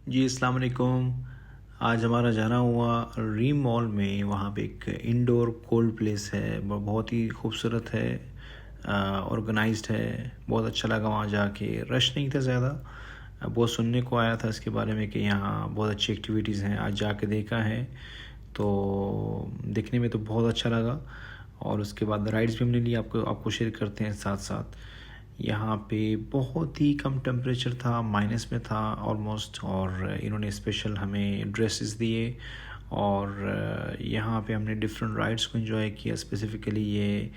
जी, अस्सलाम वालेकुम। आज हमारा जाना हुआ रीम मॉल में, वहाँ पे एक इंडोर कोल्ड प्लेस है, बहुत ही खूबसूरत है, ऑर्गेनाइज्ड है। बहुत अच्छा लगा वहाँ जाके, रश नहीं था ज़्यादा। बहुत सुनने को आया था इसके बारे में कि यहाँ बहुत अच्छी एक्टिविटीज़ हैं। आज जाके देखा है तो देखने में तो बहुत अच्छा लगा। और उसके बाद राइड्स भी हमने ली, आपको शेयर करते हैं साथ साथ। यहाँ पे बहुत ही कम टेम्परेचर था, माइनस में था ऑलमोस्ट, और इन्होंने स्पेशल हमें ड्रेसेस दिए। और यहाँ पे हमने डिफरेंट राइड्स को एंजॉय किया। स्पेसिफ़िकली ये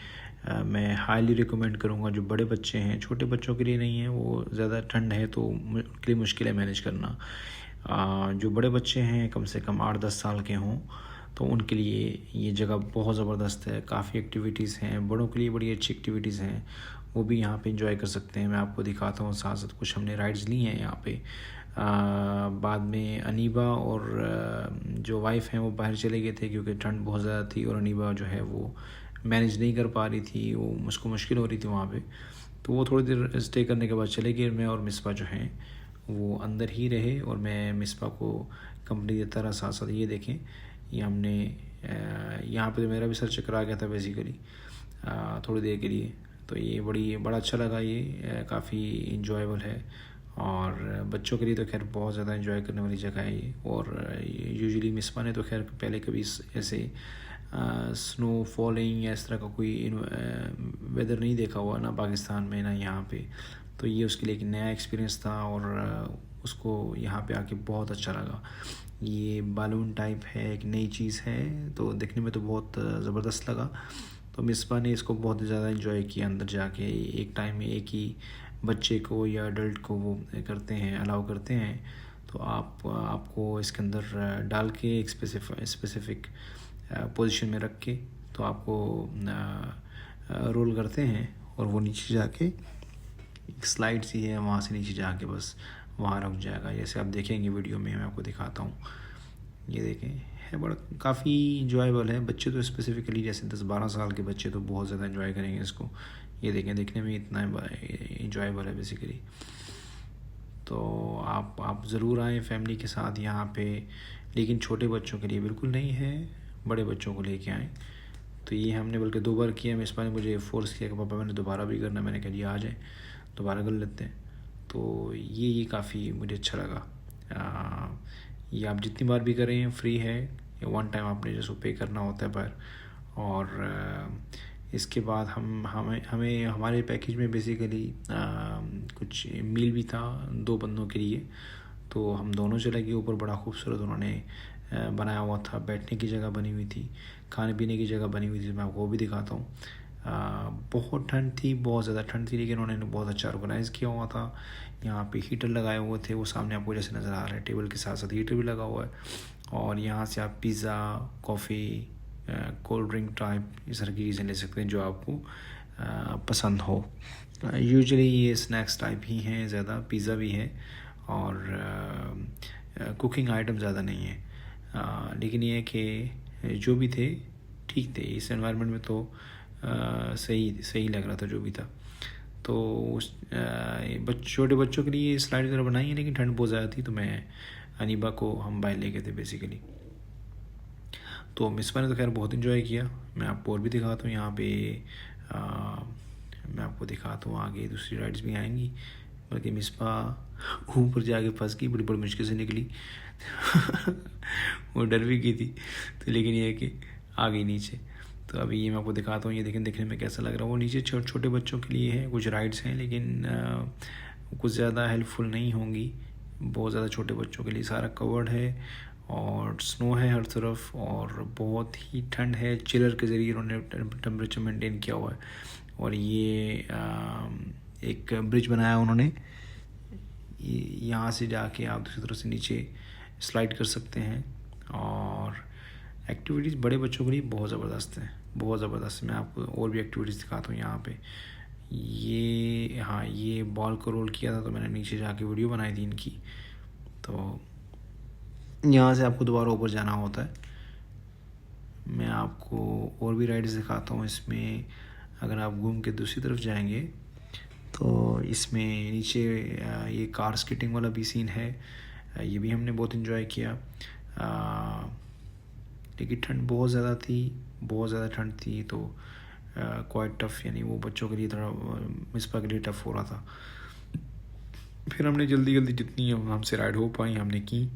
मैं हाईली रिकमेंड करूँगा जो बड़े बच्चे हैं। छोटे बच्चों के लिए नहीं है, वो ज़्यादा ठंड है तो उनके लिए मुश्किल है मैनेज करना। जो बड़े बच्चे हैं, कम से कम 8-10 साल के हों, तो उनके लिए ये जगह बहुत ज़बरदस्त है। काफ़ी एक्टिविटीज़ हैं, बड़ों के लिए बड़ी अच्छी एक्टिविटीज़ हैं, वो भी यहाँ पे एंजॉय कर सकते हैं। मैं आपको दिखाता हूँ साथ साथ, कुछ हमने राइड्स ली हैं यहाँ पे। बाद में अनीबा और जो वाइफ़ हैं वो बाहर चले गए थे क्योंकि ठंड बहुत ज़्यादा थी, और अनीबा जो है वो मैनेज नहीं कर पा रही थी, वो मुझको मुश्किल हो रही थी वहाँ पे। तो वो थोड़ी देर स्टे करने के बाद चले गए। मैं और मिसबा जो हैं वो अंदर ही रहे, और मैं मिसबा को कंपनी देता रहा साथ साथ। ये देखें, ये हमने यहाँ पे तो मेरा भी सर चक्कर आ गया था बेसिकली थोड़ी देर के लिए। तो ये बड़ा अच्छा लगा। ये काफ़ी इंजॉयबल है, और बच्चों के लिए तो खैर बहुत ज़्यादा इंजॉय करने वाली जगह है ये। और यूजुअली मिसबा ने तो खैर पहले कभी ऐसे स्नो फॉलिंग या इस तरह का कोई वेदर नहीं देखा हुआ, ना पाकिस्तान में ना यहाँ पे। तो ये उसके लिए एक नया एक्सपीरियंस था, और उसको यहाँ पे आके बहुत अच्छा लगा। ये बालून टाइप है, एक नई चीज़ है, तो देखने में तो बहुत ज़बरदस्त लगा। तो मिसबा ने इसको बहुत ज़्यादा इन्जॉय किया अंदर जाके। एक टाइम में एक ही बच्चे को या अडल्ट को वो करते हैं, अलाउ करते हैं। तो आपको इसके अंदर डाल के एक स्पेसिफिक पोजीशन में रख के, तो आपको रोल करते हैं, और वो नीचे जाके एक स्लाइड सी है, वहाँ से नीचे जाके बस वहाँ रुक जाएगा। जैसे आप देखेंगे वीडियो में, मैं आपको दिखाता हूँ। ये देखें, है बड़ा काफ़ी इंजॉयबल है। बच्चे तो स्पेसिफ़िकली जैसे 10-12 साल के बच्चे तो बहुत ज़्यादा इंजॉय करेंगे इसको। ये देखें, देखने में इतना इंजॉयबल है बेसिकली। तो आप ज़रूर आएँ फैमिली के साथ यहाँ पे, लेकिन छोटे बच्चों के लिए बिल्कुल नहीं है, बड़े बच्चों को लेके आएँ। तो ये हमने बल्कि 2 बार किया। मिसबा ने मुझे फ़ोर्स किया कि पापा मैंने दोबारा भी करना है। मैंने कहा जी आ जाएँ, दोबारा कर लेते हैं। तो ये काफ़ी मुझे अच्छा लगा। ये आप जितनी बार भी करें फ्री है, या वन टाइम आपने जैसे पे करना होता है पर। और इसके बाद हमें हमारे पैकेज में बेसिकली कुछ मील भी था 2 बंदों के लिए। तो हम दोनों चले गए ऊपर। बड़ा खूबसूरत उन्होंने बनाया हुआ था, बैठने की जगह बनी हुई थी, खाने पीने की जगह बनी हुई थी। मैं आपको वो भी दिखाता हूँ। बहुत ठंड थी, बहुत ज़्यादा ठंड थी, लेकिन उन्होंने बहुत अच्छा ऑर्गेनाइज़ किया हुआ था। यहाँ पे हीटर लगाए हुए थे, वो सामने आपको जैसे नज़र आ रहा है। टेबल के साथ साथ हीटर भी लगा हुआ है, और यहाँ से आप pizza, coffee, cold drink type इस तरह की चीज़ें ले सकते हैं जो आपको पसंद हो। यूजुअली ये स्नैक्स टाइप ही हैं ज़्यादा, पिज़्ज़ा भी है, और कुकिंग आइटम ज़्यादा नहीं है। लेकिन ये है कि जो भी थे ठीक थे। इस एनवायरनमेंट में तो सही लग रहा था जो भी था। तो छोटे बच्चों के लिए स्लाइड वगैरह बनाई है, लेकिन ठंड बहुत ज़्यादा थी, तो मैं अनीबा को हम बाहर ले गए थे बेसिकली। तो मिसबा ने तो खैर बहुत इन्जॉय किया। मैं आपको और भी दिखाता हूँ यहाँ पे। मैं आपको दिखाता हूँ, आगे दूसरी राइड्स भी आएंगी। बल्कि मिसबा ऊपर जाके फंस गई, बड़ी मुश्किल से निकली। वो डर भी गई थी, तो लेकिन ये है कि आ गई नीचे। तो अभी ये मैं आपको दिखाता हूँ, ये देखें देखने में कैसा लग रहा है। वो नीचे छोटे बच्चों के लिए है, कुछ राइड्स हैं, लेकिन कुछ ज़्यादा हेल्पफुल नहीं होंगी। बहुत ज़्यादा छोटे बच्चों के लिए सारा कवर्ड है, और स्नो है हर तरफ, और बहुत ही ठंड है। चिलर के ज़रिए उन्होंने टेम्परेचर मेंटेन किया हुआ है। और ये एक ब्रिज बनाया उन्होंने, यहाँ से जाके आप दूसरी तरफ से नीचे स्लाइड कर सकते हैं। और एक्टिविटीज़ बड़े बच्चों के लिए बहुत ज़बरदस्त है, बहुत ज़बरदस्त। मैं आपको और भी एक्टिविटीज़ दिखाता हूँ यहाँ पे। ये बॉल को रोल किया था, तो मैंने नीचे जाके वीडियो बनाई थी इनकी। तो यहाँ से आपको दोबारा ऊपर जाना होता है। मैं आपको और भी राइड्स दिखाता हूँ इसमें। अगर आप घूम के दूसरी तरफ जाएंगे, तो इसमें नीचे ये कार स्केटिंग वाला भी सीन है। ये भी हमने बहुत इन्जॉय किया। लेकिन ठंड बहुत ज़्यादा थी, बहुत ज़्यादा ठंड थी, तो क्वाइट टफ़, यानी वो बच्चों के लिए थोड़ा मिसपा के लिए टफ़ हो रहा था। फिर हमने जल्दी जल्दी जितनी हमसे राइड हो पाई हमने की।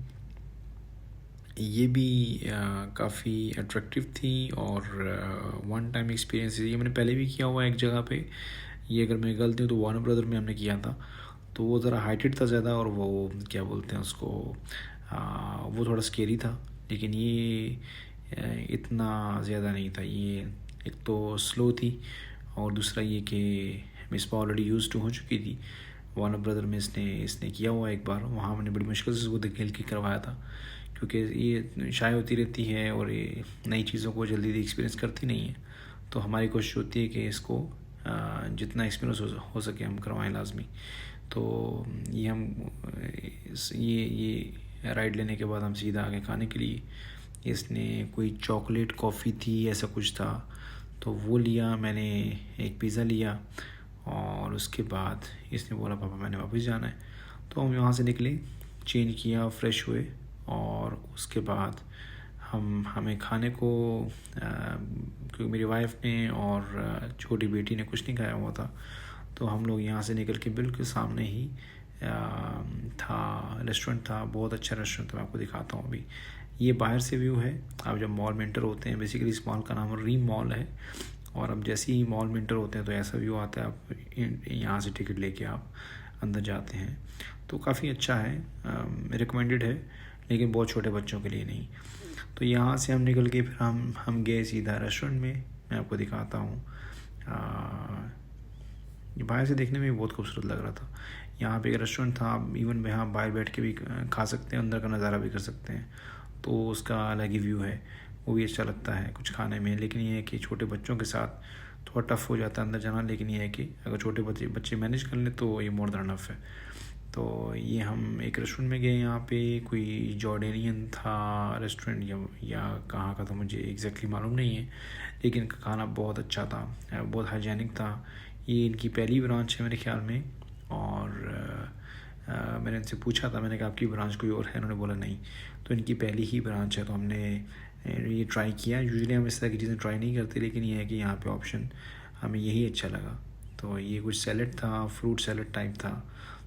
ये भी काफ़ी अट्रैक्टिव थी और वन टाइम एक्सपीरियंस। ये मैंने पहले भी किया हुआ है एक जगह पे, ये अगर मैं गलती हूँ तो वार्नर ब्रदर में हमने किया था। तो वो ज़रा हाइटेड था ज़्यादा, और वो क्या बोलते हैं उसको, वो थोड़ा स्केरी था। लेकिन ये इतना ज़्यादा नहीं था। ये एक तो स्लो थी, और दूसरा ये कि मिसपा ऑलरेडी यूज़ टू हो चुकी थी। वार्नर ब्रदर में इसने किया हुआ एक बार, वहाँ मैंने बड़ी मुश्किल से उसको खेल के करवाया था, क्योंकि ये शाय होती रहती है और ये नई चीज़ों को जल्दी एक्सपीरियंस करती नहीं है। तो हमारी कोशिश होती है कि इसको जितना एक्सपीरियंस हो सके हम करवाएं लाजमी। तो ये हम ये राइड लेने के बाद हम सीधा आगे खाने के लिए, इसने कोई चॉकलेट कॉफ़ी थी ऐसा कुछ था, तो वो लिया। मैंने एक पिज़्ज़ा लिया, और उसके बाद इसने बोला पापा मैंने वापस जाना है। तो हम वहाँ से निकले, चेंज किया, फ्रेश हुए, और उसके बाद हमें खाने को क्योंकि मेरी वाइफ ने और छोटी बेटी ने कुछ नहीं खाया हुआ था, तो हम लोग यहाँ से निकल के बिल्कुल सामने ही था रेस्टोरेंट था, बहुत अच्छा रेस्टोरेंट था, मैं आपको दिखाता हूँ अभी। ये बाहर से व्यू है। आप जब मॉल में एंटर होते हैं, बेसिकली इस मॉल का नाम रीम मॉल है, और अब जैसे ही मॉल में एंटर होते हैं तो ऐसा व्यू आता है। आप यहाँ से टिकट लेके आप अंदर जाते हैं, तो काफ़ी अच्छा है, रिकमेंडेड है, लेकिन बहुत छोटे बच्चों के लिए नहीं। तो यहाँ से हम निकल के फिर हम गए सीधा रेस्टोरेंट में। मैं आपको दिखाता हूँ। ये बाहर से देखने में भी बहुत खूबसूरत लग रहा था। यहाँ पे एक रेस्टोरेंट था, आप इवन यहाँ बाहर बैठ के भी खा सकते हैं, अंदर का नज़ारा भी कर सकते हैं, तो उसका अलग ही व्यू है, वो भी अच्छा लगता है कुछ खाने में। लेकिन ये है कि छोटे बच्चों के साथ थोड़ा टफ़ हो जाता है अंदर जाना, लेकिन ये है कि अगर छोटे बच्चे मैनेज कर लें तो ये मोर देन इनफ है। तो ये हम एक रेस्टोरेंट में गए, यहाँ पे कोई जॉर्डेनियन था रेस्टोरेंट, या कहाँ का था मुझे एग्जैक्टली मालूम नहीं है, लेकिन खाना बहुत अच्छा था, बहुत हाइजेनिक था। ये इनकी पहली ब्रांच है मेरे ख्याल में, और मैंने इनसे पूछा था, मैंने कहा आपकी ब्रांच कोई और है, उन्होंने बोला नहीं, तो इनकी पहली ही ब्रांच है। तो हमने ये ट्राई किया। यूजुअली हम इस तरह की चीज़ें ट्राई नहीं करते, लेकिन ये है कि यहाँ पे ऑप्शन हमें यही अच्छा लगा। तो ये कुछ सैलड था, फ्रूट सैलड टाइप था,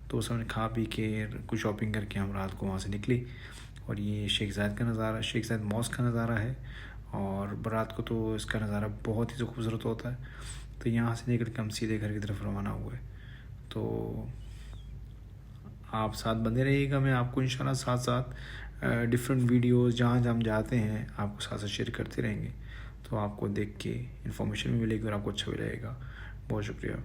तो उस हमने खा पी के कुछ शॉपिंग करके हम रात को वहाँ से निकले। और ये शेख ज़ायद का नज़ारा, शेख ज़ायद मॉस्क का नज़ारा है, और रात को तो इसका नज़ारा बहुत ही खूबसूरत होता है। तो यहाँ से निकल के हम सीधे घर की तरफ रवाना हुए। तो आप साथ बने रहिएगा, मैं आपको इंशाल्लाह साथ साथ डिफरेंट वीडियोस जहाँ जहाँ हम जाते हैं आपको साथ साथ शेयर करते रहेंगे, तो आपको देख के इन्फॉर्मेशन भी मिलेगी और आपको अच्छा भी लगेगा। बहुत शुक्रिया।